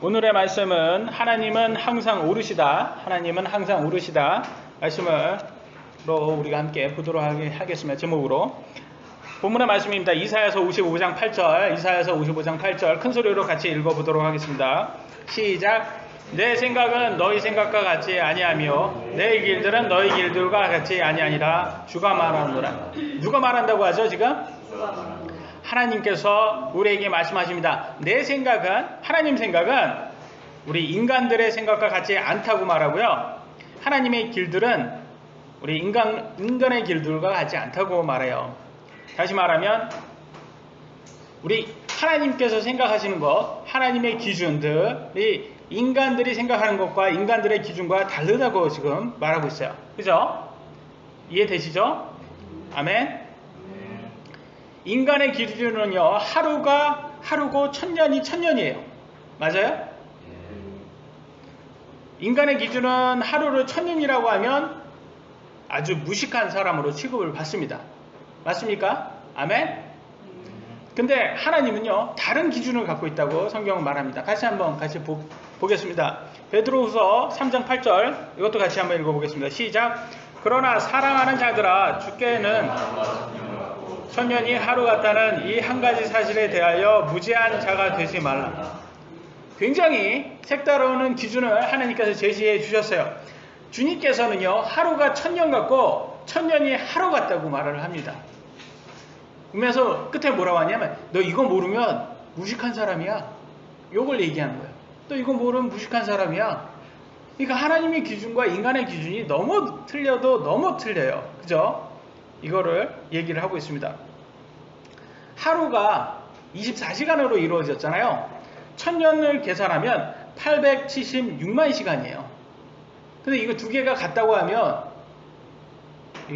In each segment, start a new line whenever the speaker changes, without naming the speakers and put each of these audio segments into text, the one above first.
오늘의 말씀은 하나님은 항상 오르시다. 하나님은 항상 오르시다. 말씀으로 우리가 함께 보도록 하겠습니다. 제목으로. 본문의 말씀입니다. 이사야서 55장 8절. 이사야서 55장 8절. 큰 소리로 같이 읽어보도록 하겠습니다. 시작. 내 생각은 너희 생각과 같이 아니하며 내 길들은 너희 길들과 같이 아니하니라. 주가 말하노라. 누가 말한다고 하죠 지금? 하나님께서 우리에게 말씀하십니다. 내 생각은, 하나님 생각은 우리 인간들의 생각과 같지 않다고 말하고요. 하나님의 길들은 우리 인간의 길들과 같지 않다고 말해요. 다시 말하면 우리 하나님께서 생각하시는 것, 하나님의 기준들이 인간들이 생각하는 것과 인간들의 기준과 다르다고 지금 말하고 있어요. 그죠? 이해되시죠? 아멘. 인간의 기준은요, 하루가 하루고 천년이 천년이에요. 맞아요? 인간의 기준은 하루를 천년이라고 하면 아주 무식한 사람으로 취급을 받습니다. 맞습니까? 아멘? 근데 하나님은요, 다른 기준을 갖고 있다고 성경은 말합니다. 같이 보겠습니다. 베드로후서 3장 8절, 이것도 같이 한번 읽어보겠습니다. 시작. 그러나 사랑하는 자들아, 주께는 천년이 하루 같다는 이 한 가지 사실에 대하여 무지한 자가 되지 말라. 굉장히 색다른 기준을 하나님께서 제시해 주셨어요. 주님께서는요, 하루가 천년 같고 천년이 하루 같다고 말을 합니다. 그러면서 끝에 뭐라고 하냐면, 너 이거 모르면 무식한 사람이야. 요걸 얘기하는 거예요. 너 이거 모르면 무식한 사람이야. 그러니까 하나님의 기준과 인간의 기준이 너무 틀려요. 그죠? 이거를 얘기를 하고 있습니다. 하루가 24시간으로 이루어졌잖아요. 천년을 계산하면 876만 시간이에요. 근데 이거 두 개가 같다고 하면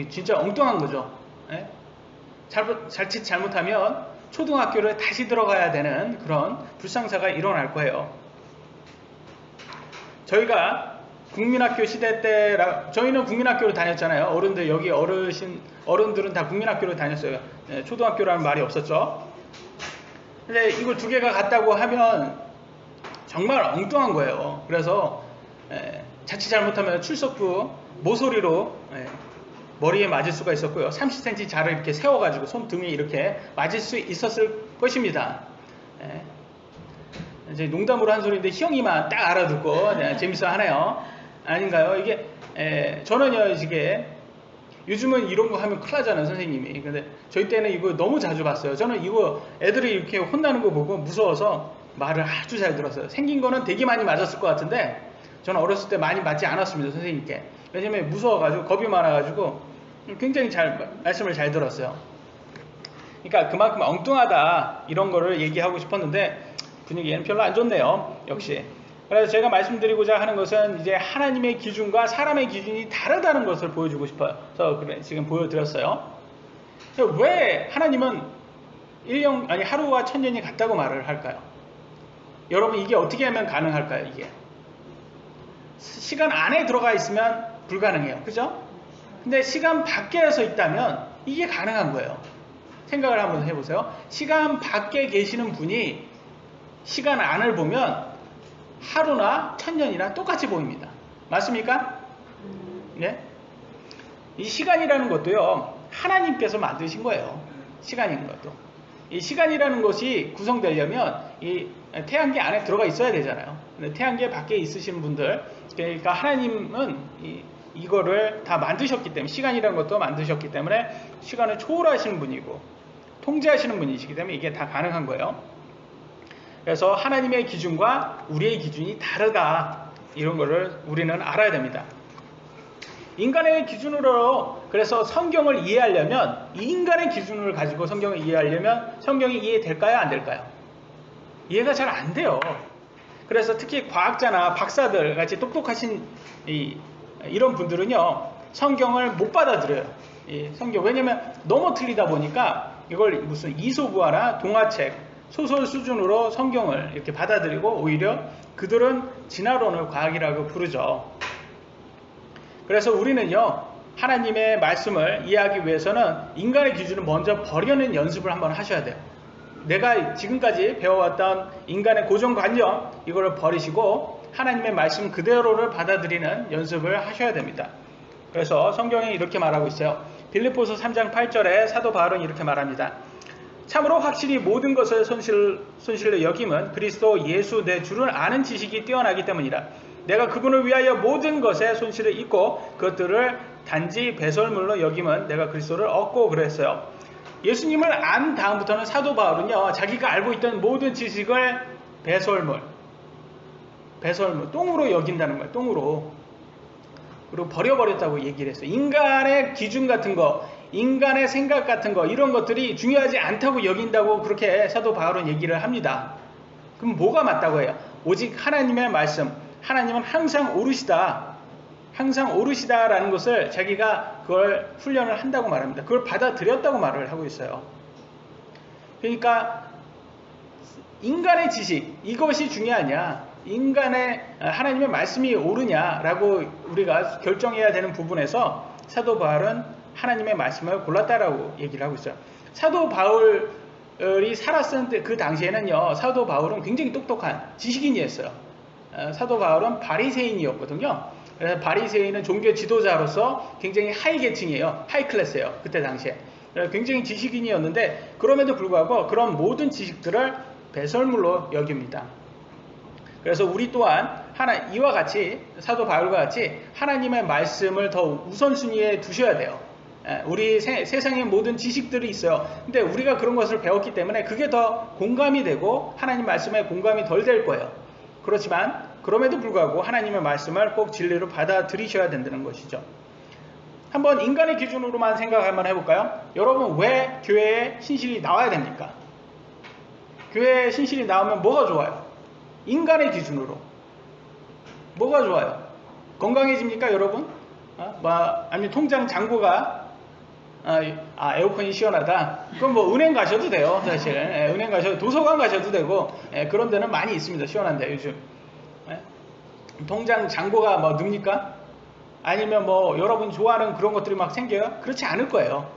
진짜 엉뚱한 거죠. 예? 자칫 잘못하면 초등학교를 다시 들어가야 되는 그런 불상사가 일어날 거예요. 저희가 국민학교 시대 때, 저희는 국민학교를 다녔잖아요. 여기 어른들은 다 국민학교를 다녔어요. 초등학교라는 말이 없었죠. 근데 이거 두 개가 같다고 하면 정말 엉뚱한 거예요. 그래서 자칫 잘못하면 출석부 모서리로 머리에 맞을 수가 있었고요. 30cm 자를 이렇게 세워가지고 손등에 이렇게 맞을 수 있었을 것입니다. 이제 농담으로 한 소리인데 희영이만 딱 알아듣고 재밌어 하네요. 아닌가요? 저는요, 요즘은 이런 거 하면 큰일 나잖아요, 선생님이. 근데 저희 때는 이거 너무 자주 봤어요. 저는 이거 애들이 이렇게 혼나는 거 보고 무서워서 말을 아주 잘 들었어요. 생긴 거는 되게 많이 맞았을 것 같은데, 저는 어렸을 때 많이 맞지 않았습니다, 선생님께. 왜냐면 무서워가지고, 겁이 많아가지고, 굉장히 말씀을 잘 들었어요. 그러니까 그만큼 엉뚱하다, 이런 거를 얘기하고 싶었는데, 분위기는 별로 안 좋네요, 역시. 그래서 제가 말씀드리고자 하는 것은 이제 하나님의 기준과 사람의 기준이 다르다는 것을 보여주고 싶어요. 그래서 지금 보여드렸어요. 왜 하나님은 하루와 천년이 같다고 말을 할까요? 여러분, 이게 어떻게 하면 가능할까요? 이게 시간 안에 들어가 있으면 불가능해요. 그죠? 근데 시간 밖에서 있다면 이게 가능한 거예요. 생각을 한번 해보세요. 시간 밖에 계시는 분이 시간 안을 보면 하루나 천년이나 똑같이 보입니다. 맞습니까? 네? 이 시간이라는 것도요, 하나님께서 만드신 거예요. 시간인 것도. 이 시간이라는 것이 구성되려면 이 태양계 안에 들어가 있어야 되잖아요. 근데 태양계 밖에 있으신 분들, 그러니까 하나님은 이거를 다 만드셨기 때문에, 시간이라는 것도 만드셨기 때문에 시간을 초월하시는 분이고 통제하시는 분이시기 때문에 이게 다 가능한 거예요. 그래서 하나님의 기준과 우리의 기준이 다르다, 이런 거를 우리는 알아야 됩니다. 인간의 기준으로, 그래서 성경을 이해하려면, 이 인간의 기준을 가지고 성경을 이해하려면 성경이 이해될까요? 안 될까요? 이해가 잘 안 돼요. 그래서 특히 과학자나 박사들 같이 똑똑하신 이런 분들은요, 성경을 못 받아들여요. 왜냐면 너무 틀리다 보니까 이걸 무슨 이소부화나 동화책, 소설 수준으로 성경을 이렇게 받아들이고, 오히려 그들은 진화론을 과학이라고 부르죠. 그래서 우리는요, 하나님의 말씀을 이해하기 위해서는 인간의 기준을 먼저 버려는 연습을 한번 하셔야 돼요. 내가 지금까지 배워왔던 인간의 고정관념 이거를 버리시고 하나님의 말씀 그대로를 받아들이는 연습을 하셔야 됩니다. 그래서 성경에 이렇게 말하고 있어요. 빌립보서 3장 8절에 사도 바울은 이렇게 말합니다. 참으로 확실히 모든 것을 손실로 여김은 그리스도 예수 내 주를 아는 지식이 뛰어나기 때문이라. 내가 그분을 위하여 모든 것에 손실을 입고 그것들을 단지 배설물로 여김은 내가 그리스도를 얻고 그랬어요. 예수님을 안 다음부터는 사도 바울은요, 자기가 알고 있던 모든 지식을 배설물, 똥으로 여긴다는 거예요. 똥으로. 그리고 버려버렸다고 얘기를 했어요. 인간의 기준 같은 거, 인간의 생각 같은 거, 이런 것들이 중요하지 않다고 여긴다고 그렇게 사도 바울은 얘기를 합니다. 그럼 뭐가 맞다고 해요? 오직 하나님의 말씀, 하나님은 항상 오르시다. 항상 오르시다라는 것을 자기가 그걸 훈련을 한다고 말합니다. 그걸 받아들였다고 말을 하고 있어요. 그러니까 인간의 지식, 이것이 중요하냐, 하나님의 말씀이 옳으냐라고 우리가 결정해야 되는 부분에서 사도 바울은 하나님의 말씀을 골랐다라고 얘기를 하고 있어요. 사도 바울이 살았을 때 그 당시에는요, 사도 바울은 굉장히 똑똑한 지식인이었어요. 사도 바울은 바리새인이었거든요. 그래서 바리새인은 종교 지도자로서 굉장히 하이 계층이에요. 하이 클래스예요. 그때 당시에. 굉장히 지식인이었는데 그럼에도 불구하고 그런 모든 지식들을 배설물로 여깁니다. 그래서 우리 또한 이와 같이 사도 바울과 같이 하나님의 말씀을 더 우선순위에 두셔야 돼요. 우리 세상에 모든 지식들이 있어요. 근데 우리가 그런 것을 배웠기 때문에 그게 더 공감이 되고 하나님 말씀에 공감이 덜 될 거예요. 그렇지만 그럼에도 불구하고 하나님의 말씀을 꼭 진리로 받아들이셔야 된다는 것이죠. 한번 인간의 기준으로만 생각 한번 해볼까요? 여러분, 왜 교회에 신실이 나와야 됩니까? 교회에 신실이 나오면 뭐가 좋아요? 인간의 기준으로 뭐가 좋아요? 건강해집니까, 여러분? 아니면 통장 잔고가 에어컨이 시원하다. 그럼 뭐 은행 가셔도 돼요, 사실. 은행 가셔도, 도서관 가셔도 되고, 그런 데는 많이 있습니다. 시원한데 요즘. 통장 잔고가 뭐 늡니까? 아니면 뭐 여러분 좋아하는 그런 것들이 막 생겨요? 그렇지 않을 거예요.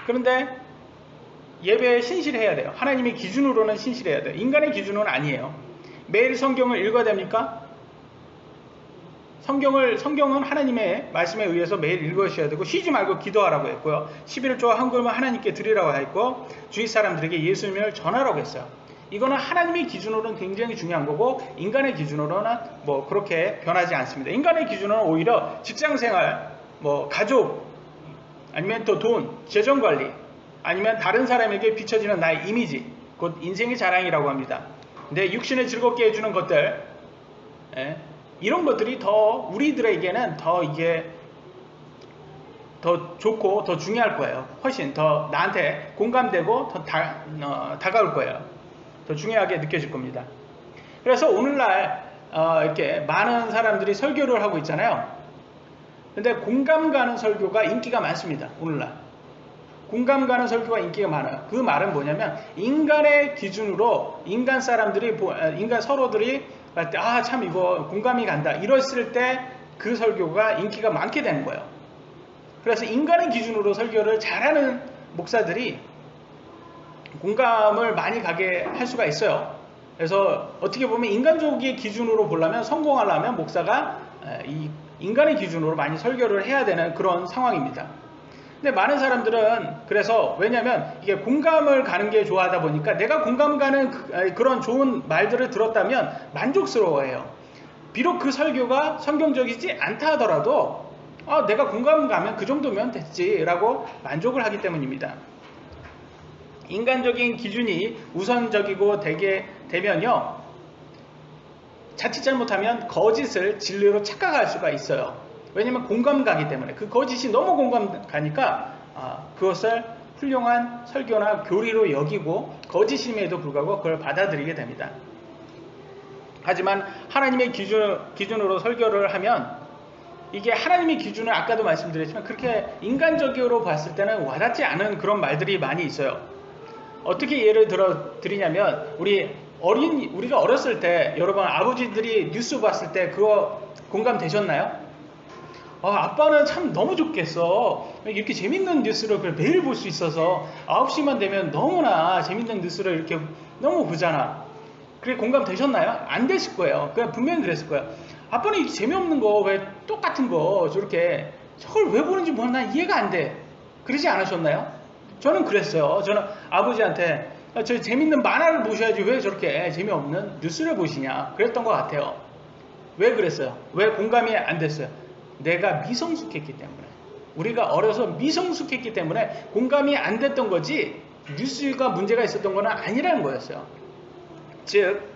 그런데 예배에 신실해야 돼요. 하나님의 기준으로는 신실해야 돼요. 인간의 기준은 아니에요. 매일 성경을 읽어야 됩니까? 성경은 하나님의 말씀에 의해서 매일 읽으셔야 되고, 쉬지 말고 기도하라고 했고요. 11조와 한 그릇만 하나님께 드리라고 했고, 주위 사람들에게 예수님을 전하라고 했어요. 이거는 하나님의 기준으로는 굉장히 중요한 거고, 인간의 기준으로는 뭐 그렇게 변하지 않습니다. 인간의 기준은 오히려 직장생활, 뭐 가족, 아니면 또 돈, 재정관리, 아니면 다른 사람에게 비춰지는 나의 이미지, 곧 인생의 자랑이라고 합니다. 근데 육신을 즐겁게 해주는 것들, 이런 것들이 더 우리들에게는 더 이게 더 좋고 더 중요할 거예요. 훨씬 더 나한테 공감되고 더 다가올 거예요. 더 중요하게 느껴질 겁니다. 그래서 오늘날 이렇게 많은 사람들이 설교를 하고 있잖아요. 근데 공감 가는 설교가 인기가 많습니다. 오늘날 공감 가는 설교가 인기가 많아요. 그 말은 뭐냐면, 인간의 기준으로 인간 서로들이 참 이거 공감이 간다 이랬을 때 그 설교가 인기가 많게 되는 거예요. 그래서 인간의 기준으로 설교를 잘하는 목사들이 공감을 많이 가게 할 수가 있어요. 그래서 어떻게 보면 인간적인 기준으로 보려면, 성공하려면 목사가 이 인간의 기준으로 많이 설교를 해야 되는 그런 상황입니다. 근데 많은 사람들은 그래서, 왜냐면 이게 공감을 가는 게 좋아하다 보니까 내가 공감 가는 그런 좋은 말들을 들었다면 만족스러워해요. 비록 그 설교가 성경적이지 않다 하더라도 내가 공감 가면 그 정도면 됐지라고 만족을 하기 때문입니다. 인간적인 기준이 우선적이고 되게 되면요, 자칫 잘못하면 거짓을 진리로 착각할 수가 있어요. 왜냐면 공감 가기 때문에, 그 거짓이 너무 공감 가니까 그것을 훌륭한 설교나 교리로 여기고 거짓임에도 불구하고 그걸 받아들이게 됩니다. 하지만 하나님의 기준으로 설교를 하면, 이게 하나님의 기준을 아까도 말씀드렸지만 그렇게 인간적으로 봤을 때는 와닿지 않은 그런 말들이 많이 있어요. 어떻게 예를 드리냐면, 우리가 어렸을 때 여러분 아버지들이 뉴스 봤을 때 그거 공감되셨나요? 아빠는 참 너무 좋겠어. 이렇게 재밌는 뉴스를 매일 볼 수 있어서 9시만 되면 너무나 재밌는 뉴스를 이렇게 너무 보잖아. 그게 공감 되셨나요? 안 되실 거예요. 그냥 분명히 그랬을 거예요. 아빠는 이렇게 재미없는 거, 왜 똑같은 거 저렇게 저걸 왜 보는지 난 이해가 안 돼. 그러지 않으셨나요? 저는 그랬어요. 저는 아버지한테 저 재밌는 만화를 보셔야지 왜 저렇게 재미없는 뉴스를 보시냐 그랬던 것 같아요. 왜 그랬어요? 왜 공감이 안 됐어요? 내가 미성숙했기 때문에. 우리가 어려서 미성숙했기 때문에 공감이 안 됐던 거지 뉴스가 문제가 있었던 건 아니라는 거였어요. 즉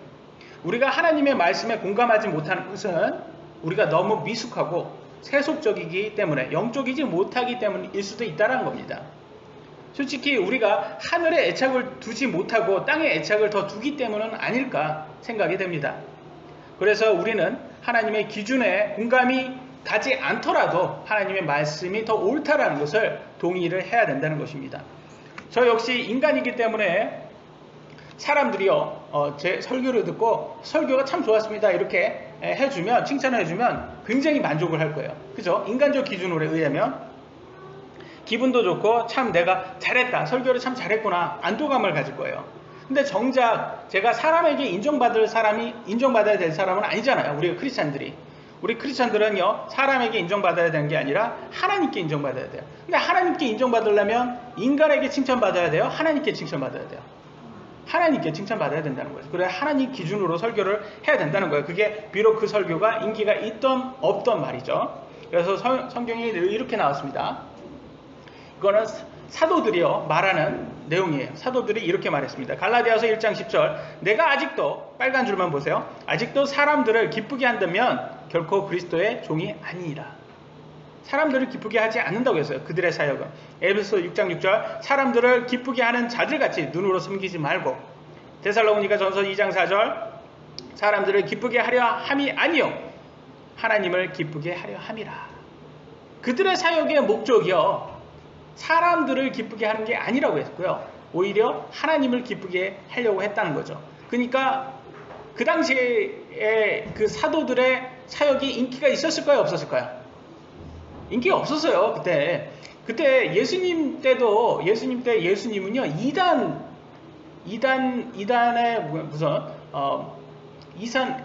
우리가 하나님의 말씀에 공감하지 못하는 것은 우리가 너무 미숙하고 세속적이기 때문에, 영적이지 못하기 때문일 수도 있다는 겁니다. 솔직히 우리가 하늘에 애착을 두지 못하고 땅에 애착을 더 두기 때문은 아닐까 생각이 됩니다. 그래서 우리는 하나님의 기준에 공감이 가지 않더라도 하나님의 말씀이 더 옳다라는 것을 동의를 해야 된다는 것입니다. 저 역시 인간이기 때문에 사람들이요, 제 설교를 듣고 설교가 참 좋았습니다 이렇게 해주면, 칭찬을 해주면 굉장히 만족을 할 거예요. 그죠? 인간적 기준으로 의하면 기분도 좋고 참 내가 잘했다, 설교를 참 잘했구나, 안도감을 가질 거예요. 근데 정작 제가 사람에게 인정받아야 될 사람은 아니잖아요. 우리 크리스찬들이. 우리 크리스찬들은요, 사람에게 인정받아야 되는 게 아니라 하나님께 인정받아야 돼요. 근데 하나님께 인정받으려면 인간에게 칭찬받아야 돼요? 하나님께 칭찬받아야 돼요? 하나님께 칭찬받아야 된다는 거죠. 그래 하나님 기준으로 설교를 해야 된다는 거예요. 그게 비록 그 설교가 인기가 있던 없던 말이죠. 그래서 성경이 이렇게 나왔습니다. 이거는 사도들이요 말하는 내용이에요. 사도들이 이렇게 말했습니다. 갈라디아서 1장 10절, 내가 아직도, 빨간 줄만 보세요, 아직도 사람들을 기쁘게 한다면 결코 그리스도의 종이 아니니라. 사람들을 기쁘게 하지 않는다고 했어요. 그들의 사역은. 에베소 6장 6절, 사람들을 기쁘게 하는 자들같이 눈으로 숨기지 말고. 데살로니가 전서 2장 4절, 사람들을 기쁘게 하려 함이 아니요 하나님을 기쁘게 하려 함이라. 그들의 사역의 목적이요, 사람들을 기쁘게 하는 게 아니라고 했고요, 오히려 하나님을 기쁘게 하려고 했다는 거죠. 그러니까 그 당시에 그 사도들의 사역이 인기가 있었을까요, 없었을까요? 인기가 없었어요. 그때 예수님 때 예수님은요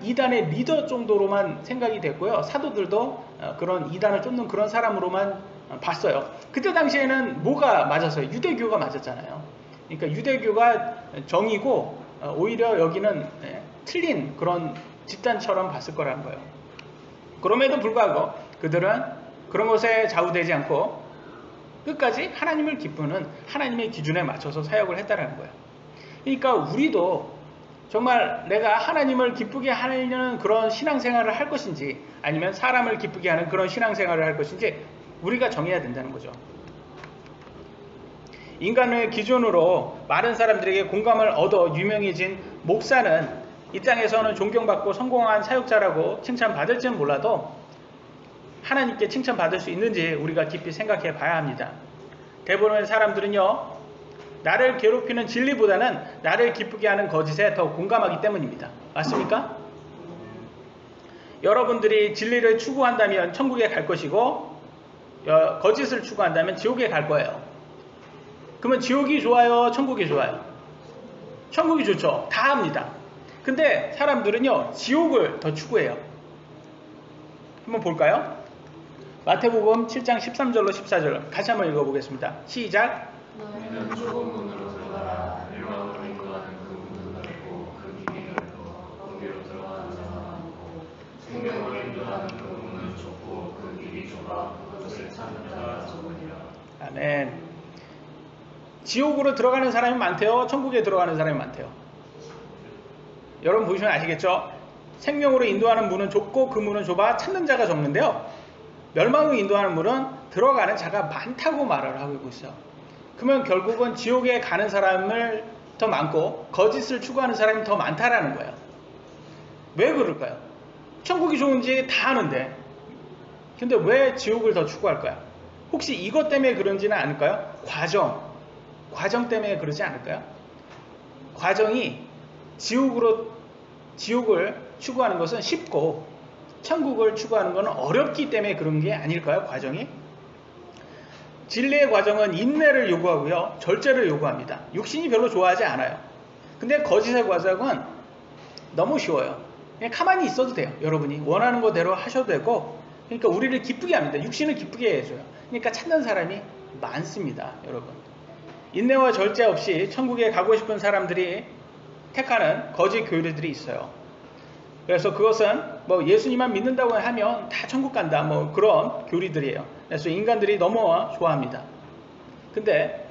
이단의 리더 정도로만 생각이 됐고요, 사도들도 그런 이단을 쫓는 그런 사람으로만 봤어요. 그때 당시에는 뭐가 맞았어요? 유대교가 맞았잖아요. 그러니까 유대교가 정이고 오히려 여기는 틀린 그런 집단처럼 봤을 거라는 거예요. 그럼에도 불구하고 그들은 그런 것에 좌우되지 않고 끝까지 하나님을 기쁘는 하나님의 기준에 맞춰서 사역을 했다는 거예요. 그러니까 우리도 정말 내가 하나님을 기쁘게 하려는 그런 신앙생활을 할 것인지, 아니면 사람을 기쁘게 하는 그런 신앙생활을 할 것인지 우리가 정해야 된다는 거죠. 인간의 기준으로 많은 사람들에게 공감을 얻어 유명해진 목사는 이 땅에서는 존경받고 성공한 사역자라고 칭찬받을지는 몰라도 하나님께 칭찬받을 수 있는지 우리가 깊이 생각해 봐야 합니다. 대부분의 사람들은요, 나를 괴롭히는 진리보다는 나를 기쁘게 하는 거짓에 더 공감하기 때문입니다. 맞습니까? 여러분들이 진리를 추구한다면 천국에 갈 것이고, 거짓을 추구한다면 지옥에 갈 거예요. 그러면 지옥이 좋아요, 천국이 좋아요? 천국이 좋죠. 다 합니다. 근데 사람들은요, 지옥을 더 추구해요. 한번 볼까요? 마태복음 7장 13절로 14절 같이 한번 읽어보겠습니다. 시작.
너희는 좁은 문으로 들어가라. 멸망으로 인도하는 그 문은 넓고 그 길이 넓고 거기로 들어가는 자가 많고, 생명으로 인도하는 그 문은 좁고 그 길이 좁아 그것을 찾는 자가 적으리라.
아멘. 지옥으로 들어가는 사람이 많대요, 천국에 들어가는 사람이 많대요? 여러분 보시면 아시겠죠? 생명으로 인도하는 문은 좁고 그 문은 좁아 찾는 자가 적는데요, 멸망으로 인도하는 문은 들어가는 자가 많다고 말을 하고 있어요. 그러면 결국은 지옥에 가는 사람을 더 많고 거짓을 추구하는 사람이 더 많다라는 거예요. 왜 그럴까요? 천국이 좋은지 다 아는데 근데 왜 지옥을 더 추구할까요? 혹시 이것 때문에 그런지는 않을까요? 과정 때문에 그러지 않을까요? 과정이 지옥을 추구하는 것은 쉽고 천국을 추구하는 것은 어렵기 때문에 그런 게 아닐까요? 과정이? 진리의 과정은 인내를 요구하고요. 절제를 요구합니다. 육신이 별로 좋아하지 않아요. 근데 거짓의 과정은 너무 쉬워요. 그냥 가만히 있어도 돼요. 여러분이 원하는 거대로 하셔도 되고, 그러니까 우리를 기쁘게 합니다. 육신을 기쁘게 해줘요. 그러니까 찾는 사람이 많습니다. 여러분. 인내와 절제 없이 천국에 가고 싶은 사람들이 택하는 거짓 교리들이 있어요. 그래서 그것은 뭐 예수님만 믿는다고 하면 다 천국 간다, 뭐 그런 교리들이에요. 그래서 인간들이 너무 좋아합니다. 근데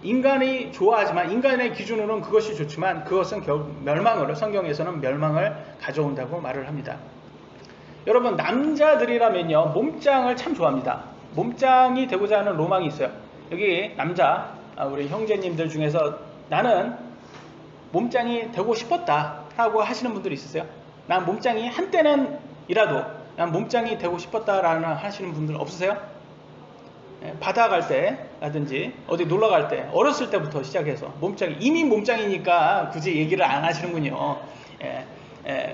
인간이 좋아하지만, 인간의 기준으로는 그것이 좋지만 그것은 결국 멸망을, 성경에서는 멸망을 가져온다고 말을 합니다. 여러분, 남자들이라면요 몸짱을 참 좋아합니다. 몸짱이 되고자 하는 로망이 있어요. 여기 남자 우리 형제님들 중에서 나는 몸짱이 되고 싶었다 라고 하시는 분들이 있으세요? 난 몸짱이 한때는 이라도 난 몸짱이 되고 싶었다라는 하시는 분들 없으세요? 바다 갈 때라든지 어디 놀러 갈 때, 어렸을 때부터 시작해서 몸짱이, 이미 몸짱이니까 굳이 얘기를 안 하시는군요.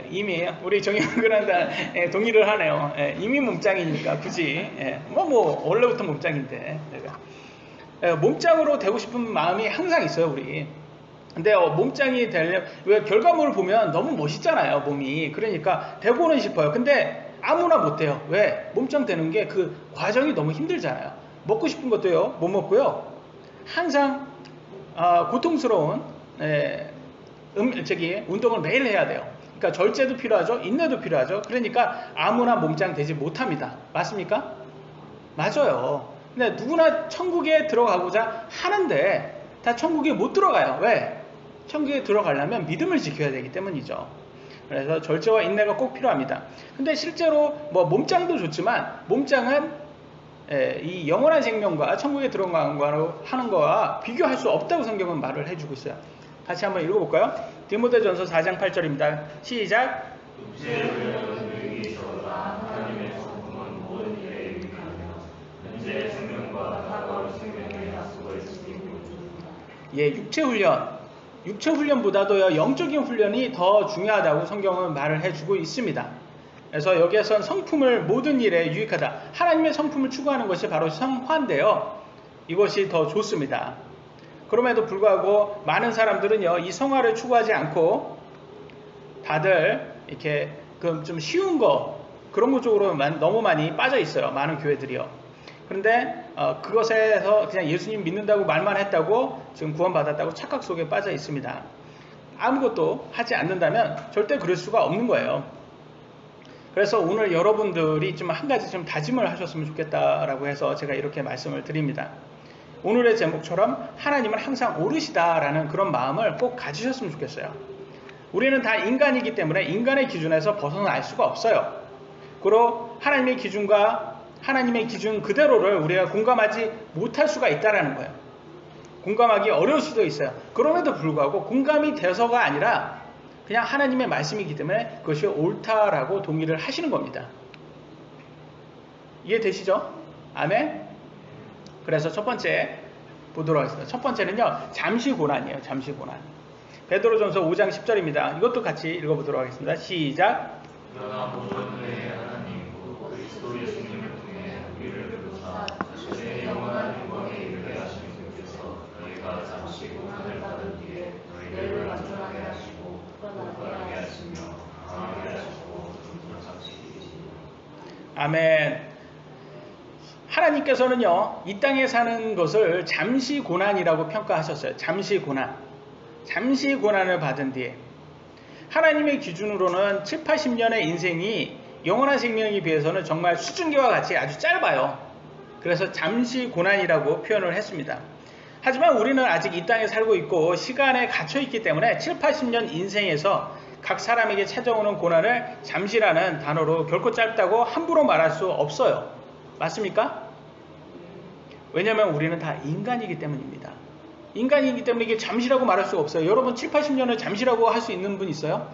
이미 우리 정영근한테 동의를 하네요. 이미 몸짱이니까 굳이 뭐 원래부터 몸짱인데 몸짱으로 되고 싶은 마음이 항상 있어요, 우리. 근데 몸짱이 되려면, 왜 결과물을 보면 너무 멋있잖아요, 몸이. 그러니까 되고는 싶어요. 근데 아무나 못 돼요. 왜? 몸짱 되는 게 그 과정이 너무 힘들잖아요. 먹고 싶은 것도요 못 먹고요, 항상 고통스러운 운동을 매일 해야 돼요. 그러니까 절제도 필요하죠, 인내도 필요하죠. 그러니까 아무나 몸짱 되지 못합니다. 맞습니까? 맞아요. 근데 누구나 천국에 들어가고자 하는데 다 천국에 못 들어가요. 왜? 천국에 들어가려면 믿음을 지켜야 되기 때문이죠. 그래서 절제와 인내가 꼭 필요합니다. 근데 실제로 뭐 몸짱도 좋지만, 몸짱은 이 영원한 생명과 천국에 들어가는 거로 하는 거와 비교할 수 없다고 성경은 말을 해주고 있어요. 같이 한번 읽어볼까요? 디모데전서 4장 8절입니다. 시작.
하나님의 성품은 모든 일에 유익하며 현재 생명과 다가올 생명에 약속을 지키고
육체 훈련보다도요 영적인 훈련이 더 중요하다고 성경은 말을 해주고 있습니다. 그래서 여기에선 성품을 모든 일에 유익하다, 하나님의 성품을 추구하는 것이 바로 성화인데요, 이것이 더 좋습니다. 그럼에도 불구하고 많은 사람들은요 이 성화를 추구하지 않고 다들 이렇게 좀 쉬운 거, 그런 것 쪽으로 너무 많이 빠져 있어요, 많은 교회들이요. 그런데 그것에서 그냥 예수님 믿는다고 말만 했다고 지금 구원받았다고 착각 속에 빠져 있습니다. 아무것도 하지 않는다면 절대 그럴 수가 없는 거예요. 그래서 오늘 여러분들이 좀 한 가지 좀 다짐을 하셨으면 좋겠다라고 해서 제가 이렇게 말씀을 드립니다. 오늘의 제목처럼 하나님은 항상 옳으시다라는 그런 마음을 꼭 가지셨으면 좋겠어요. 우리는 다 인간이기 때문에 인간의 기준에서 벗어날 수가 없어요. 그리고 하나님의 기준과 하나님의 기준 그대로를 우리가 공감하지 못할 수가 있다라는 거예요. 공감하기 어려울 수도 있어요. 그럼에도 불구하고 공감이 돼서가 아니라 그냥 하나님의 말씀이기 때문에 그것이 옳다라고 동의를 하시는 겁니다. 이해되시죠? 아멘? 그래서 첫 번째 보도록 하겠습니다. 첫 번째는요, 잠시 고난이에요. 잠시 고난. 베드로전서 5장 10절입니다. 이것도 같이 읽어보도록 하겠습니다. 시작.
그러나 모든 은혜의 하나님 그리스도 예수님을 통해 우리를 부르사 자신의 영원한 영광에 이르게 하신 분께서 너희가 잠시 고난을 받은 뒤에 너희를 완전하게 하시고 굳건하게 하시며 강하게 하시고 존귀하시리니.
아멘. 하나님께서는요 이 땅에 사는 것을 잠시 고난이라고 평가하셨어요. 잠시 고난. 잠시 고난을 받은 뒤에 하나님의 기준으로는 7, 80년의 인생이 영원한 생명에 비해서는 정말 수증기와 같이 아주 짧아요. 그래서 잠시 고난이라고 표현을 했습니다. 하지만 우리는 아직 이 땅에 살고 있고 시간에 갇혀 있기 때문에 7, 80년 인생에서 각 사람에게 찾아오는 고난을 잠시라는 단어로 결코 짧다고 함부로 말할 수 없어요. 맞습니까? 왜냐하면 우리는 다 인간이기 때문입니다. 인간이기 때문에 이게 잠시라고 말할 수가 없어요. 여러분 7, 80년을 잠시라고 할 수 있는 분 있어요?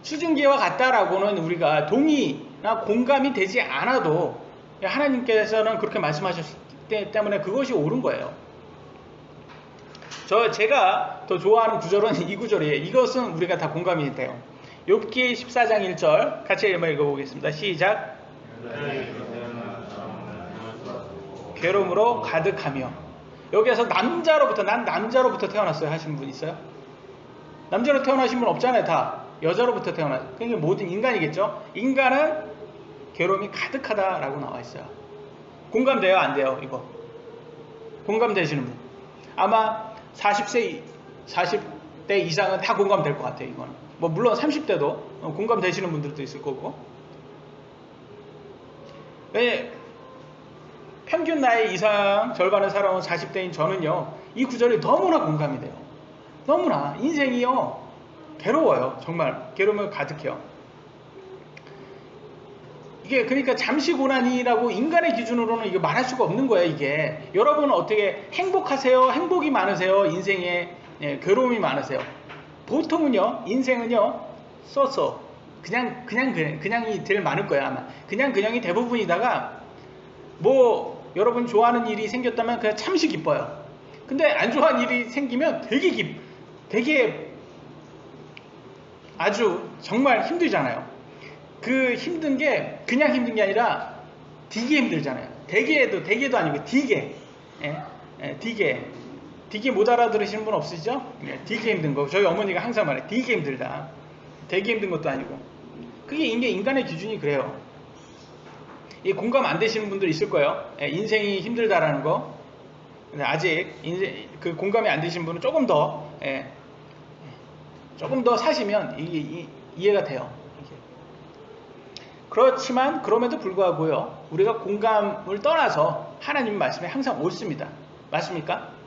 수증기와 같다라고는 우리가 동의나 공감이 되지 않아도 하나님께서는 그렇게 말씀하셨기 때문에 그것이 옳은 거예요. 제가 더 좋아하는 구절은 이 구절이에요. 이것은 우리가 다 공감이 돼요. 욥기 14장 1절 같이 한번 읽어보겠습니다. 시작. 괴로움으로 가득하며. 여기에서 남자로부터, 난 남자로부터 태어났어요 하시는 분 있어요? 남자로 태어나신 분 없잖아요. 다 여자로부터 태어났어요. 그러니까 모든 인간이겠죠. 인간은 괴로움이 가득하다라고 나와 있어요. 공감돼요? 안 돼요? 이거 공감되시는 분? 아마 40대 이상은 다 공감될 것 같아요. 이거는 뭐 물론 30대도 공감되시는 분들도 있을 거고. 왜 평균 나이 이상 절반을 살아온 40대인 저는요, 이 구절이 너무나 공감이 돼요. 너무나 인생이요 괴로워요. 정말 괴로움을 가득해요. 이게 그러니까 잠시 고난이라고 인간의 기준으로는 이거 말할 수가 없는 거예요. 이게 여러분은 어떻게 행복하세요? 행복이 많으세요? 인생에 괴로움이 많으세요? 보통은요, 인생은요, 써서 그냥이 제일 많을 거야 아마. 그냥이 대부분이다가 뭐 여러분 좋아하는 일이 생겼다면 그냥 잠시 기뻐요. 근데 안 좋아하는 일이 생기면 되게 아주 정말 힘들잖아요. 그 힘든 게 그냥 힘든 게 아니라 되게 힘들잖아요. 되게도 아니고 되게. 되게 못 알아들으시는 분 없으시죠? 되게 힘든 거. 저희 어머니가 항상 말해요. 되게 힘들다. 되게 힘든 것도 아니고. 그게 인간의 기준이 그래요. 이 공감 안 되시는 분들 있을 거예요. 인생이 힘들다라는 거. 근데 아직 그 공감이 안 되시는 분은 조금 더 사시면 이해가 돼요. 그렇지만 그럼에도 불구하고요, 우리가 공감을 떠나서 하나님 말씀에 항상 옳습니다. 맞습니까?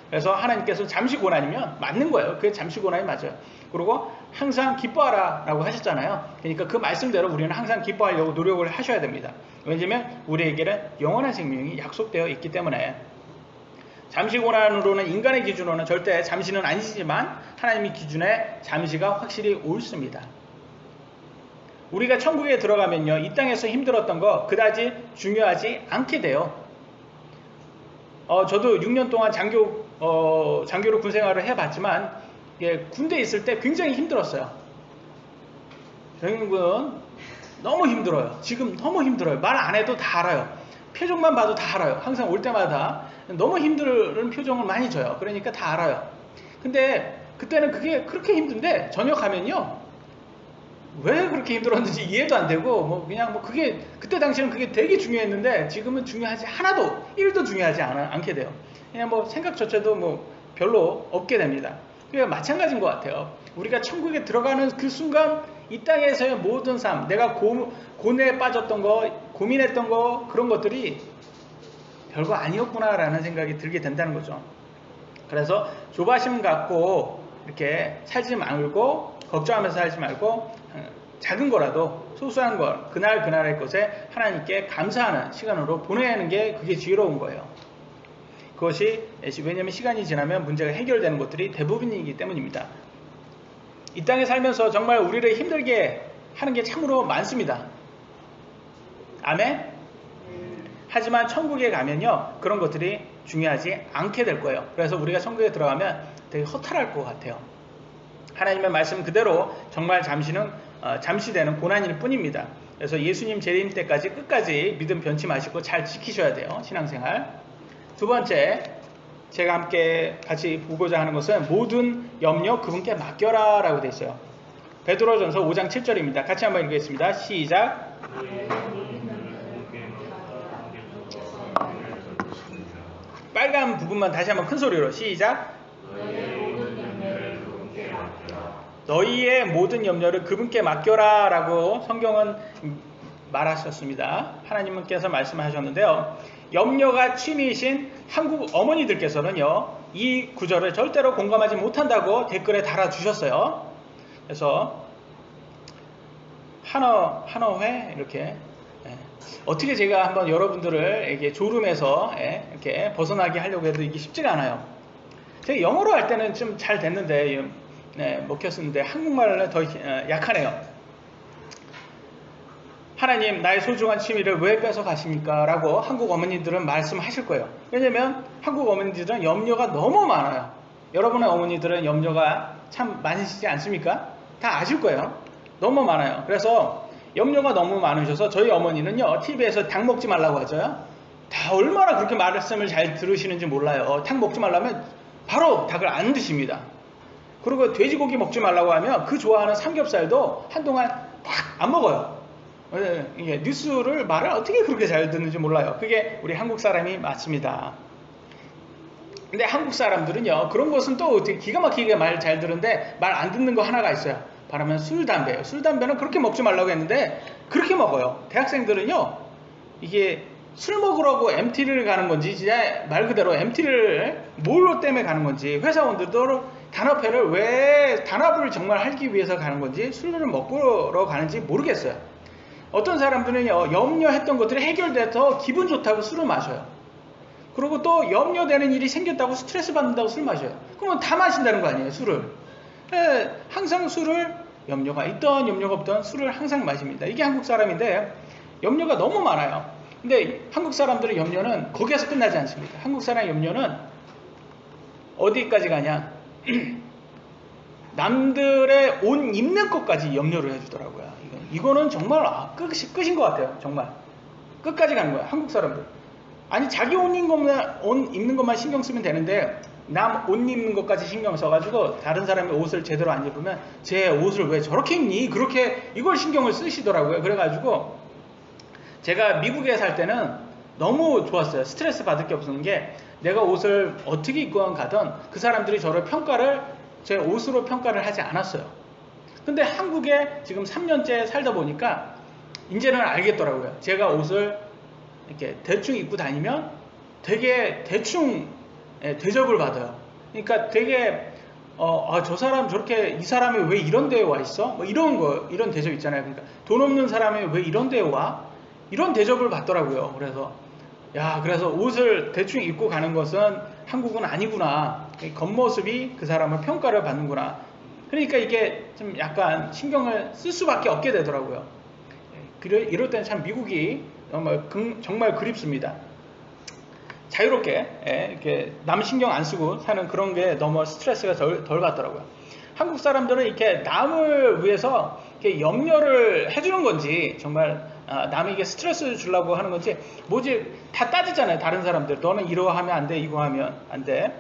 그래서 하나님께서 잠시 고난이면 맞는 거예요. 그게 잠시 고난이 맞아요. 그리고 항상 기뻐하라 라고 하셨잖아요. 그러니까 그 말씀대로 우리는 항상 기뻐하려고 노력을 하셔야 됩니다. 왜냐하면 우리에게는 영원한 생명이 약속되어 있기 때문에. 잠시 고난으로는 인간의 기준으로는 절대 잠시는 아니지만 하나님의 기준에 잠시가 확실히 옳습니다. 우리가 천국에 들어가면요, 이 땅에서 힘들었던 거 그다지 중요하지 않게 돼요. 저도 6년 동안 장교로 군생활을 해봤지만 군대에 있을 때 굉장히 힘들었어요. 정인군 너무 힘들어요. 지금 너무 힘들어요. 말 안 해도 다 알아요. 표정만 봐도 다 알아요. 항상 올 때마다 너무 힘든 표정을 많이 줘요. 그러니까 다 알아요. 근데 그때는 그게 그렇게 힘든데 전역하면요, 왜 그렇게 힘들었는지 이해도 안 되고 그냥 그게 그때 당시에는 그게 되게 중요했는데 지금은 중요하지 하나도 1도 중요하지 않게 돼요. 그냥 생각조차도 별로 없게 됩니다. 그러니까 마찬가지인 것 같아요. 우리가 천국에 들어가는 그 순간 이 땅에서의 모든 삶, 내가 고뇌에 빠졌던 거, 고민했던 거, 그런 것들이 별거 아니었구나라는 생각이 들게 된다는 거죠. 그래서 조바심 갖고 이렇게 살지 말고, 걱정하면서 살지 말고, 작은 거라도 소소한 것, 그날의 것에 하나님께 감사하는 시간으로 보내는 게 그게 지혜로운 거예요. 그것이, 왜냐하면 시간이 지나면 문제가 해결되는 것들이 대부분이기 때문입니다. 이 땅에 살면서 정말 우리를 힘들게 하는 게 참으로 많습니다. 아멘? 하지만 천국에 가면요, 그런 것들이 중요하지 않게 될 거예요. 그래서 우리가 천국에 들어가면 되게 허탈할 것 같아요. 하나님의 말씀 그대로 정말 잠시 되는 고난일 뿐입니다. 그래서 예수님 재림 때까지 끝까지 믿음 변치 마시고 잘 지키셔야 돼요. 신앙생활. 두 번째, 제가 함께 같이 보고자 하는 것은 모든 염려 그분께 맡겨라 라고 되어 있어요. 베드로전서 5장 7절입니다. 같이 한번 읽겠습니다. 시작. 빨간 부분만 다시 한번 큰 소리로 시작. 너희의 모든 염려를 그분께 맡겨라 라고 성경은 말하셨습니다. 하나님께서 말씀하셨는데요, 염려가 취미이신 한국 어머니들께서는요, 이 구절을 절대로 공감하지 못한다고 댓글에 달아주셨어요. 그래서 한어회 이렇게 어떻게 제가 한번 여러분들을 이렇게 졸음에서 이렇게 벗어나게 하려고 해도 이게 쉽지가 않아요. 제가 영어로 할 때는 좀 잘 됐는데 먹혔었는데 한국말은 더 약하네요. 하나님, 나의 소중한 취미를 왜 뺏어 가십니까? 라고 한국 어머니들은 말씀하실 거예요. 왜냐면 한국 어머니들은 염려가 너무 많아요. 여러분의 어머니들은 염려가 참 많으시지 않습니까? 다 아실 거예요. 너무 많아요. 그래서 염려가 너무 많으셔서 저희 어머니는요, TV에서 닭 먹지 말라고 하죠. 다 얼마나 그렇게 말씀을 잘 들으시는지 몰라요. 닭 먹지 말라면 바로 닭을 안 드십니다. 그리고 돼지고기 먹지 말라고 하면 그 좋아하는 삼겹살도 한동안 딱 안 먹어요. 이게 뉴스를 말을 어떻게 그렇게 잘 듣는지 몰라요. 그게 우리 한국 사람이 맞습니다. 근데 한국 사람들은요, 그런 것은 또 어떻게 기가 막히게 말 잘 듣는데 말 안 듣는 거 하나가 있어요. 바라면 술, 담배예요. 술, 담배는 그렇게 먹지 말라고 했는데 그렇게 먹어요. 대학생들은요, 이게 술 먹으라고 MT를 가는 건지, 진짜 말 그대로 MT를 뭘로 때문에 가는 건지, 회사원들도 단합회를 왜 단합을 정말 하기 위해서 가는 건지, 술을 먹으러 가는지 모르겠어요. 어떤 사람들은요, 염려했던 것들이 해결돼서 기분 좋다고 술을 마셔요. 그리고 또 염려되는 일이 생겼다고 스트레스 받는다고 술 마셔요. 그러면 다 마신다는 거 아니에요, 술을. 항상 술을, 염려가 있던 염려가 없던 술을 항상 마십니다. 이게 한국 사람인데 염려가 너무 많아요. 근데 한국 사람들의 염려는 거기에서 끝나지 않습니다. 한국 사람의 염려는 어디까지 가냐, 남들의 옷 입는 것까지 염려를 해주더라고요. 이거는 정말 끝인 것 같아요. 정말 끝까지 가는 거예요, 한국 사람들. 아니, 자기 옷 입는 것만 신경 쓰면 되는데 남 옷 입는 것까지 신경 써가지고 다른 사람의 옷을 제대로 안 입으면 제 옷을 왜 저렇게 입니? 그렇게 이걸 신경을 쓰시더라고요. 그래가지고 제가 미국에 살 때는 너무 좋았어요. 스트레스 받을 게 없는 게, 내가 옷을 어떻게 입고 가든 그 사람들이 저를 제 옷으로 평가를 하지 않았어요. 근데 한국에 지금 3년째 살다 보니까 이제는 알겠더라고요. 제가 옷을 이렇게 대충 입고 다니면 되게 대충 대접을 받아요. 그러니까 되게 저 사람 저렇게, 이 사람이 왜 이런 데에 와 있어? 뭐 이런 대접 있잖아요. 그러니까 돈 없는 사람이 왜 이런 데에 와? 이런 대접을 받더라고요. 그래서 옷을 대충 입고 가는 것은 한국은 아니구나. 겉모습이 그 사람을 평가를 받는구나. 그러니까 이게 좀 약간 신경을 쓸 수밖에 없게 되더라고요. 이럴 때는 참 미국이 정말 그립습니다. 자유롭게 이렇게 남 신경 안 쓰고 사는 그런 게 너무 스트레스가 덜 받더라고요. 한국 사람들은 이렇게 남을 위해서 이렇게 염려를 해주는 건지, 정말 남에게 스트레스 주려고 하는 건지, 뭐지 다 따지잖아요. 다른 사람들, 너는 이거 하면 안 돼, 이거 하면 안 돼.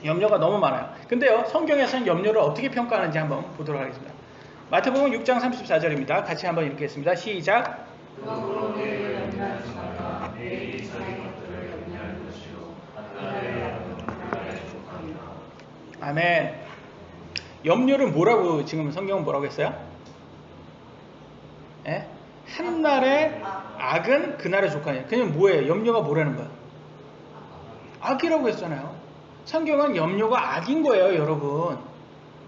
염려가 너무 많아요. 근데요, 성경에서는 염려를 어떻게 평가하는지 한번 보도록 하겠습니다. 마태복음 6장 34절입니다. 같이 한번 읽겠습니다. 시작.
그러므로 내일 염려하지 말라. 내일이 자기 것들을 염려할 것이요 한날의 야근은 그날의 족함이라.
아멘. 염려를 뭐라고, 지금 성경은 뭐라고 했어요? 한날의 악은 그날의 족함이라. 그냥 뭐예요? 염려가 뭐라는 거예요? 악이라고 했잖아요. 성경은 염려가 악인 거예요, 여러분.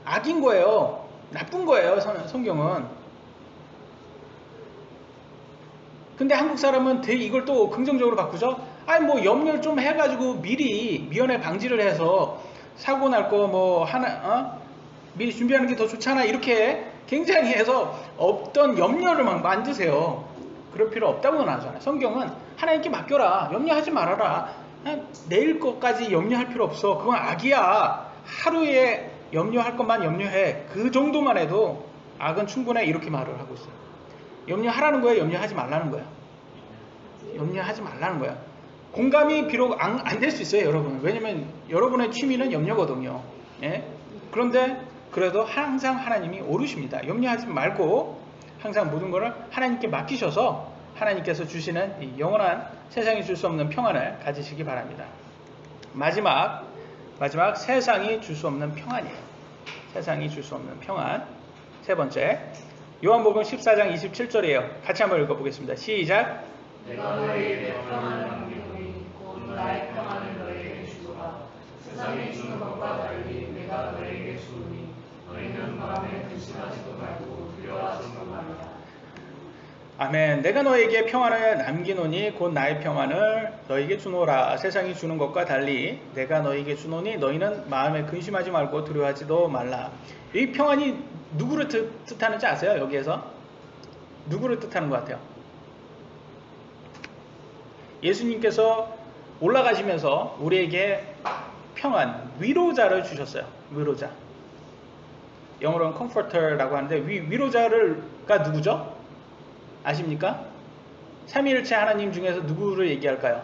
악인 거예요. 나쁜 거예요, 성경은. 근데 한국 사람은 되게 이걸 또 긍정적으로 바꾸죠. 뭐 염려를 좀 해가지고 미리 미연에 방지를 해서 사고 날 거 미리 준비하는 게 더 좋잖아, 이렇게 굉장히 해서 없던 염려를 막 만드세요. 그럴 필요 없다고는 하잖아요. 성경은 하나님께 맡겨라, 염려하지 말아라, 내일 것까지 염려할 필요 없어, 그건 악이야, 하루에 염려할 것만 염려해, 그 정도만 해도 악은 충분해, 이렇게 말을 하고 있어요. 염려하라는 거예요, 염려하지 말라는 거예요? 염려하지 말라는 거예요. 공감이 비록 안 될 수 있어요, 여러분. 왜냐면 여러분의 취미는 염려거든요. 그런데 그래도 항상 하나님이 오르십니다. 염려하지 말고 항상 모든 것을 하나님께 맡기셔서 하나님께서 주시는 이 영원한 세상이 줄 수 없는 평안을 가지시기 바랍니다. 마지막 세상이 줄 수 없는 평안이에요. 세상이 줄 수 없는 평안. 세 번째, 요한복음 14장 27절이에요. 같이 한번 읽어보겠습니다. 시작.
내가 너희에게 평안을 남기노니 곧 나의 평안을 너희에게 주노라. 세상이 주는 것과 달리 내가 너희에게 주노니 너희는 마음에 근심하지도 말고 두려워하지도 말라.
아멘. 내가 너에게 평안을 남기노니 곧 나의 평안을 너에게 주노라. 세상이 주는 것과 달리 내가 너에게 주노니 너희는 마음에 근심하지 말고 두려워하지도 말라. 이 평안이 누구를 뜻하는지 아세요? 여기에서 누구를 뜻하는 것 같아요? 예수님께서 올라가시면서 우리에게 평안, 위로자를 주셨어요. 위로자. 영어로는 comforter라고 하는데 위로자가 누구죠? 아십니까? 삼위일체 하나님 중에서 누구를 얘기할까요?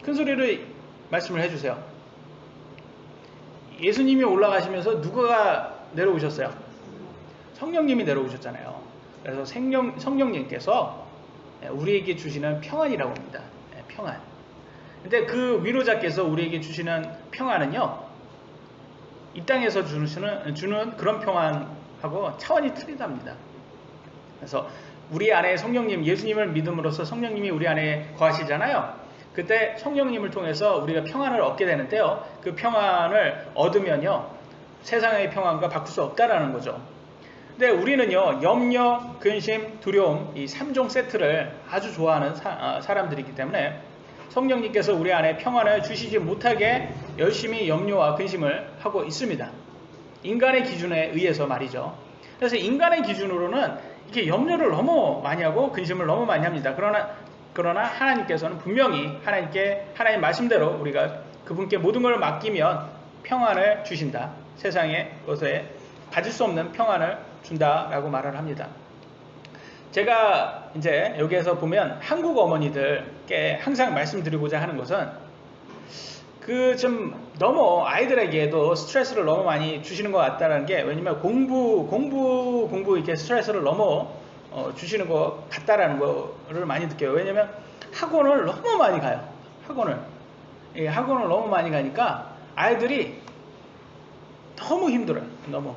큰 소리로 말씀을 해주세요. 예수님이 올라가시면서 누가 내려오셨어요? 성령님이 내려오셨잖아요. 그래서 성령님께서 우리에게 주시는 평안이라고 합니다. 평안. 근데 그 위로자께서 우리에게 주시는 평안은요, 이 땅에서 주는 그런 평안하고 차원이 틀리답니다. 그래서 우리 안에 성령님, 예수님을 믿음으로써 성령님이 우리 안에 거하시잖아요. 그때 성령님을 통해서 우리가 평안을 얻게 되는데요. 그 평안을 얻으면요, 세상의 평안과 바꿀 수 없다라는 거죠. 근데 우리는요, 염려, 근심, 두려움, 이 3종 세트를 아주 좋아하는 사람들이기 때문에 성령님께서 우리 안에 평안을 주시지 못하게 열심히 염려와 근심을 하고 있습니다. 인간의 기준에 의해서 말이죠. 그래서 인간의 기준으로는 이렇게 염려를 너무 많이 하고 근심을 너무 많이 합니다. 그러나 하나님께서는 분명히 하나님 말씀대로 우리가 그분께 모든 걸 맡기면 평안을 주신다. 세상의 것에 가질 수 없는 평안을 준다라고 말을 합니다. 제가 이제 여기에서 보면 한국 어머니들께 항상 말씀드리고자 하는 것은 좀 너무 아이들에게도 스트레스를 너무 많이 주시는 것 같다는 게, 왜냐면 공부 이렇게 스트레스를 너무 주시는 것 같다라는 거를 많이 느껴요. 왜냐면 학원을 너무 많이 가요. 학원을 너무 많이 가니까 아이들이 너무 힘들어요. 너무.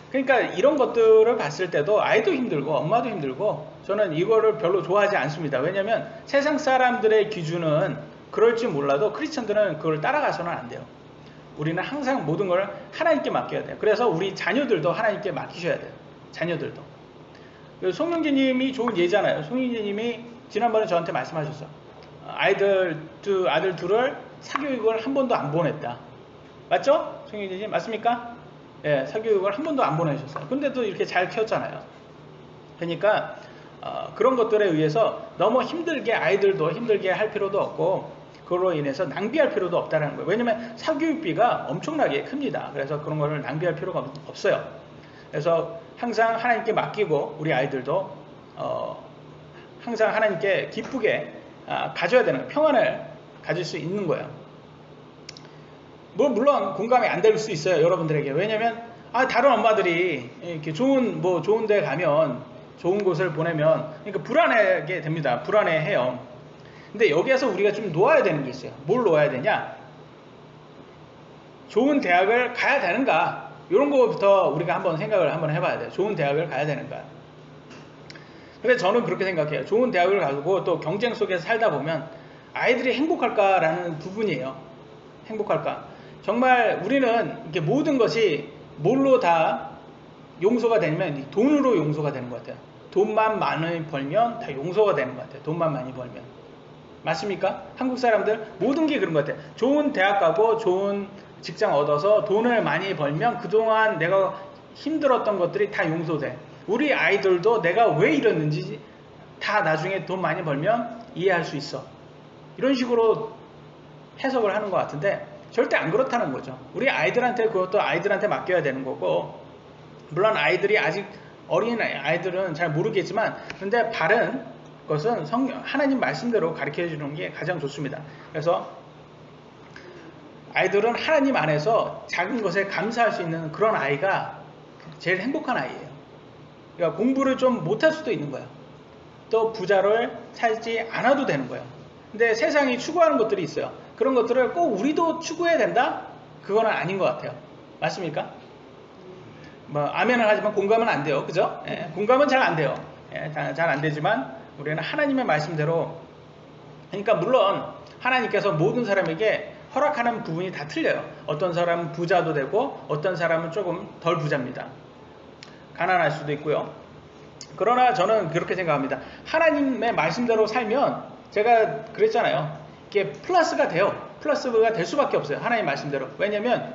그러니까 이런 것들을 봤을 때도 아이도 힘들고 엄마도 힘들고, 저는 이거를 별로 좋아하지 않습니다. 왜냐면 세상 사람들의 기준은 그럴지 몰라도 크리스천들은 그걸 따라가서는 안 돼요. 우리는 항상 모든 걸 하나님께 맡겨야 돼요. 그래서 우리 자녀들도 하나님께 맡기셔야 돼요. 자녀들도. 송영재님이 좋은 예잖아요. 송영재님이 지난번에 저한테 말씀하셨어. 아들 둘을 사교육을 한 번도 안 보냈다. 맞죠? 송영재님 맞습니까? 예, 사교육을 한 번도 안 보내셨어요. 근데도 이렇게 잘 키웠잖아요. 그러니까 그런 것들에 의해서 너무 힘들게, 아이들도 힘들게 할 필요도 없고, 그걸로 인해서 낭비할 필요도 없다는 거예요. 왜냐면 사교육비가 엄청나게 큽니다. 그래서 그런 거를 낭비할 필요가 없어요. 그래서 항상 하나님께 맡기고, 우리 아이들도 항상 하나님께 기쁘게 가져야 되는 거예요. 평안을 가질 수 있는 거예요. 물론 공감이 안 될 수 있어요, 여러분들에게. 왜냐면 다른 엄마들이 이렇게 좋은 데 가면, 좋은 곳을 보내면 그러니까 불안하게 됩니다. 불안해해요. 근데 여기에서 우리가 좀 놓아야 되는 게 있어요. 뭘 놓아야 되냐? 좋은 대학을 가야 되는가? 이런 거부터 우리가 한번 생각을 해봐야 돼요. 좋은 대학을 가야 되는가? 근데 저는 그렇게 생각해요. 좋은 대학을 가고 또 경쟁 속에서 살다 보면 아이들이 행복할까라는 부분이에요. 행복할까? 정말 우리는 이렇게 모든 것이 뭘로 다 용서가 되면 돈으로 용서가 되는 것 같아요. 돈만 많이 벌면 다 용서가 되는 것 같아요. 돈만 많이 벌면. 맞습니까? 한국 사람들 모든 게 그런 것 같아요. 좋은 대학 가고 좋은 직장 얻어서 돈을 많이 벌면 그동안 내가 힘들었던 것들이 다 용서돼. 우리 아이들도 내가 왜 이랬는지 다 나중에 돈 많이 벌면 이해할 수 있어. 이런 식으로 해석을 하는 것 같은데 절대 안 그렇다는 거죠. 우리 아이들한테 그것도 아이들한테 맡겨야 되는 거고, 물론 아이들이 아직 어린 아이들은 잘 모르겠지만, 근데 바른 것은 하나님 말씀대로 가르쳐 주는 게 가장 좋습니다. 그래서 아이들은 하나님 안에서 작은 것에 감사할 수 있는 그런 아이가 제일 행복한 아이예요. 그러니까 공부를 좀 못할 수도 있는 거예요. 또 부자를 살지 않아도 되는 거예요. 근데 세상이 추구하는 것들이 있어요. 그런 것들을 꼭 우리도 추구해야 된다? 그거는 아닌 것 같아요. 맞습니까? 아멘을 하지만 공감은 안 돼요. 그죠? 예, 공감은 잘 안 돼요. 예, 잘 안 되지만 우리는 하나님의 말씀대로, 그러니까 물론 하나님께서 모든 사람에게 허락하는 부분이 다 틀려요. 어떤 사람은 부자도 되고 어떤 사람은 조금 덜 부자입니다. 가난할 수도 있고요. 그러나 저는 그렇게 생각합니다. 하나님의 말씀대로 살면, 제가 그랬잖아요. 이게 플러스가 돼요. 플러스가 될 수밖에 없어요. 하나님 말씀대로. 왜냐면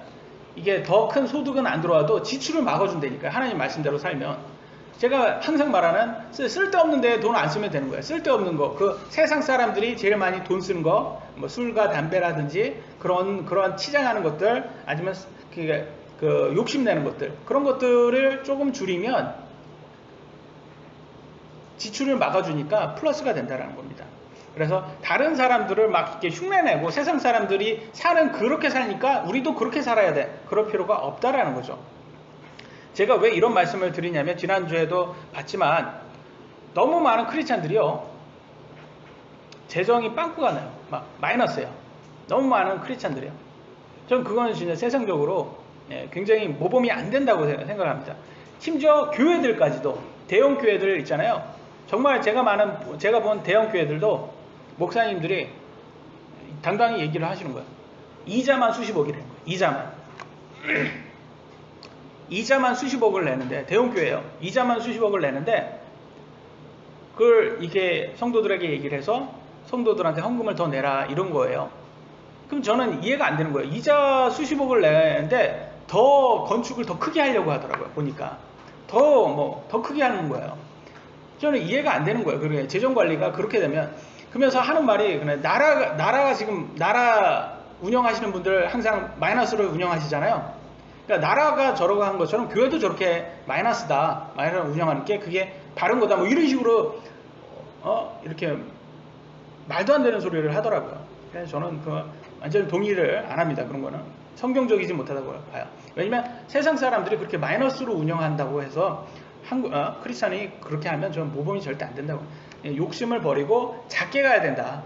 이게 더 큰 소득은 안 들어와도 지출을 막아준다니까요. 하나님 말씀대로 살면. 제가 항상 말하는 쓸데없는 데에 돈 안 쓰면 되는 거예요. 쓸데없는 거. 그 세상 사람들이 제일 많이 돈 쓰는 거, 술과 담배라든지 그런 치장하는 것들, 아니면 그 욕심내는 것들, 그런 것들을 조금 줄이면 지출을 막아주니까 플러스가 된다는 겁니다. 그래서 다른 사람들을 막 이렇게 흉내내고 세상 사람들이 사는 그렇게 사니까 우리도 그렇게 살아야 돼, 그럴 필요가 없다라는 거죠. 제가 왜 이런 말씀을 드리냐면, 지난주에도 봤지만 너무 많은 크리스찬들이요, 재정이 빵꾸가 나요. 막 마이너스예요. 너무 많은 크리스찬들이요. 전 그거는 진짜 세상적으로 굉장히 모범이 안 된다고 생각합니다. 심지어 교회들까지도, 대형 교회들 있잖아요. 정말 제가 본 대형 교회들도 목사님들이 당당히 얘기를 하시는 거예요. 이자만 수십억이라는 거예요. 이자만 수십억을 내는데, 대형 교회예요. 이자만 수십억을 내는데, 그걸 이게 성도들에게 얘기를 해서 성도들한테 헌금을 더 내라, 이런 거예요. 그럼 저는 이해가 안 되는 거예요. 이자 수십억을 내는데 더 건축을 더 크게 하려고 하더라고요. 보니까 더 크게 하는 거예요. 저는 이해가 안 되는 거예요. 그러게 재정 관리가 그렇게 되면, 그러면서 하는 말이, 나라가 지금, 나라 운영하시는 분들 항상 마이너스로 운영하시잖아요. 그러니까 나라가 저러고 한 것처럼 교회도 저렇게 마이너스 운영하는 게 그게 바른 거다, 뭐 이런 식으로 이렇게 말도 안 되는 소리를 하더라고요. 그래서 저는 완전히 동의를 안 합니다. 그런 거는 성경적이지 못하다고 봐요. 왜냐면 세상 사람들이 그렇게 마이너스로 운영한다고 해서 크리스찬이 그렇게 하면 저는 모범이 절대 안 된다고. 욕심을 버리고 작게 가야 된다.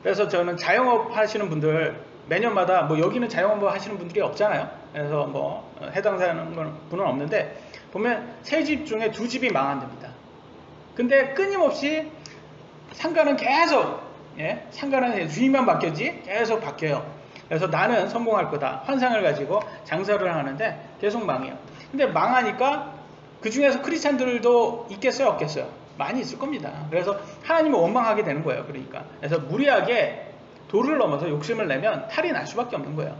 그래서 저는 자영업 하시는 분들, 매년마다, 뭐 여기는 자영업 하시는 분들이 없잖아요. 그래서 뭐 해당하는 분은 없는데, 보면 3집 중에 2집이 망한답니다. 근데 끊임없이 상가는 계속, 상가는 주인만 바뀌었지 계속 바뀌어요. 그래서 나는 성공할 거다 환상을 가지고 장사를 하는데 계속 망해요. 근데 망하니까 그 중에서 크리스찬들도 있겠어요, 없겠어요? 많이 있을 겁니다. 그래서 하나님을 원망하게 되는 거예요. 그래서 무리하게 도를 넘어서 욕심을 내면 탈이 날 수밖에 없는 거예요.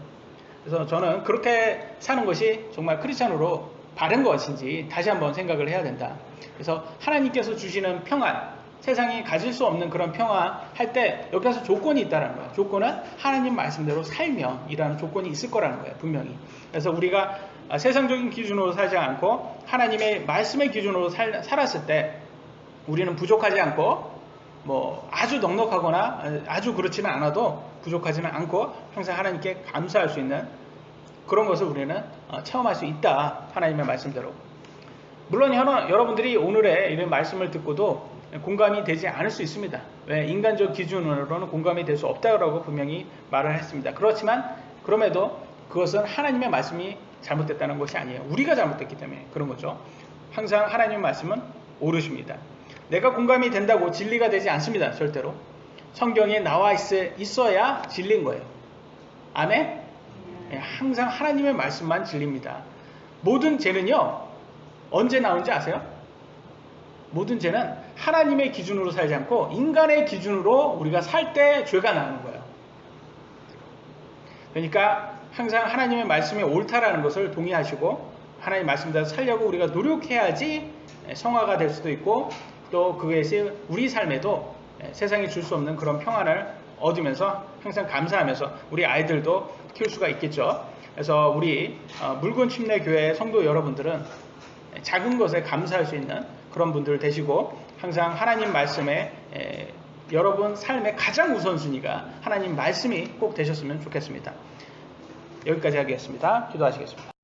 그래서 저는 그렇게 사는 것이 정말 크리스찬으로 바른 것인지 다시 한번 생각을 해야 된다. 그래서 하나님께서 주시는 평안, 세상이 가질 수 없는 그런 평안 할 때 옆에서 조건이 있다는 거예요. 조건은 하나님 말씀대로 살면 이라는 조건이 있을 거라는 거예요, 분명히. 그래서 우리가 세상적인 기준으로 살지 않고 하나님의 말씀의 기준으로 살았을 때 우리는 부족하지 않고, 뭐 아주 넉넉하거나 아주 그렇지는 않아도 부족하지는 않고 항상 하나님께 감사할 수 있는 그런 것을 우리는 체험할 수 있다, 하나님의 말씀대로. 물론 여러분들이 오늘의 이런 말씀을 듣고도 공감이 되지 않을 수 있습니다. 왜? 인간적 기준으로는 공감이 될 수 없다고 분명히 말을 했습니다. 그렇지만 그럼에도 그것은 하나님의 말씀이 잘못됐다는 것이 아니에요. 우리가 잘못됐기 때문에 그런 거죠. 항상 하나님의 말씀은 옳으십니다. 내가 공감이 된다고 진리가 되지 않습니다. 절대로. 성경에 나와 있어야 진리인 거예요. 아멘? 항상 하나님의 말씀만 진리입니다. 모든 죄는요, 언제 나오는지 아세요? 모든 죄는 하나님의 기준으로 살지 않고 인간의 기준으로 우리가 살 때 죄가 나오는 거예요. 그러니까 항상 하나님의 말씀이 옳다라는 것을 동의하시고 하나님 말씀대로 살려고 우리가 노력해야지 성화가 될 수도 있고, 또 그것이 우리 삶에도 세상이 줄 수 없는 그런 평안을 얻으면서 항상 감사하면서 우리 아이들도 키울 수가 있겠죠. 그래서 우리 물군 침례교회 성도 여러분들은 작은 것에 감사할 수 있는 그런 분들 되시고, 항상 하나님 말씀에 여러분 삶의 가장 우선순위가 하나님 말씀이 꼭 되셨으면 좋겠습니다. 여기까지 하겠습니다. 기도하시겠습니다.